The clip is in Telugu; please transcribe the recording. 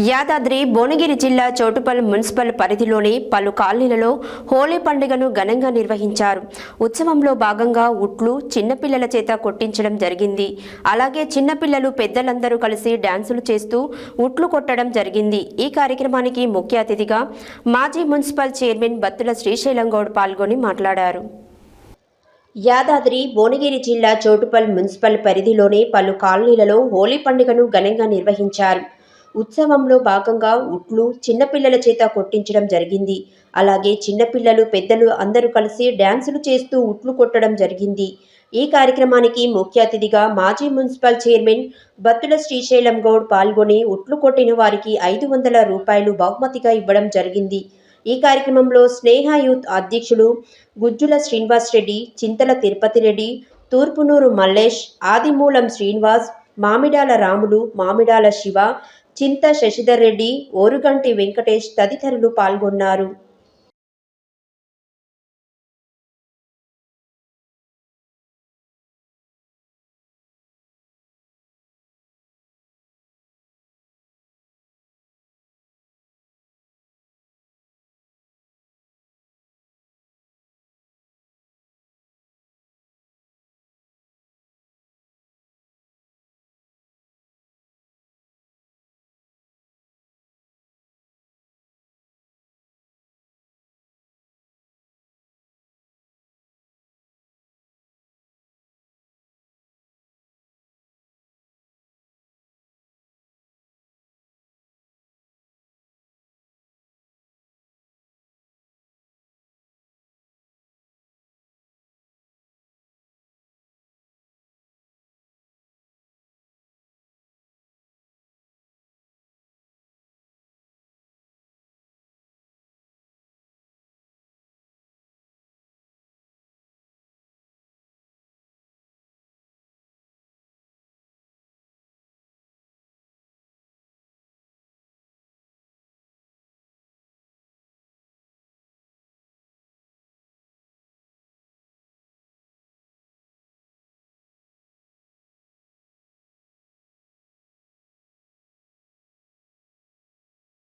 యాదాద్రి భువనగిరి జిల్లా చోటుపల్ మున్సిపల్ పరిధిలోని పలు కాలనీలలో హోలీ పండుగను ఘనంగా నిర్వహించారు. ఉత్సవంలో భాగంగా ఉట్లు చిన్నపిల్లల చేత కొట్టించడం జరిగింది. అలాగే చిన్నపిల్లలు పెద్దలందరూ కలిసి డాన్సులు చేస్తూ ఉట్లు కొట్టడం జరిగింది. ఈ కార్యక్రమానికి ముఖ్య అతిథిగా మాజీ మున్సిపల్ చైర్మన్ బత్తుల శ్రీశైలం గౌడ్ పాల్గొని మాట్లాడారు. యాదాద్రి భువనగిరి జిల్లా చోటుపల్ మున్సిపల్ పరిధిలోని పలు కాలనీలలో హోలీ పండుగను ఘనంగా నిర్వహించారు. ఉత్సవంలో భాగంగా ఉట్లు చిన్నపిల్లల చేత కొట్టించడం జరిగింది. అలాగే చిన్నపిల్లలు పెద్దలు అందరూ కలిసి డ్యాన్సులు చేస్తూ ఉట్లు కొట్టడం జరిగింది. ఈ కార్యక్రమానికి ముఖ్య అతిథిగా మాజీ మున్సిపల్ చైర్మన్ బత్తుల శ్రీశైలం గౌడ్ పాల్గొని ఉట్లు కొట్టిన వారికి 500 రూపాయలు బహుమతిగా ఇవ్వడం జరిగింది. ఈ కార్యక్రమంలో స్నేహ యూత్ అధ్యక్షులు గుజ్జుల శ్రీనివాస్ రెడ్డి, చింతల తిరుపతి రెడ్డి, తూర్పునూరు మల్లేష్, ఆదిమూలం శ్రీనివాస్, మామిడాల రాములు, మామిడాల శివ, చింత శశిధర్ రెడ్డి, ఓరుగంటి వెంకటేష్ తదితరులు పాల్గొన్నారు.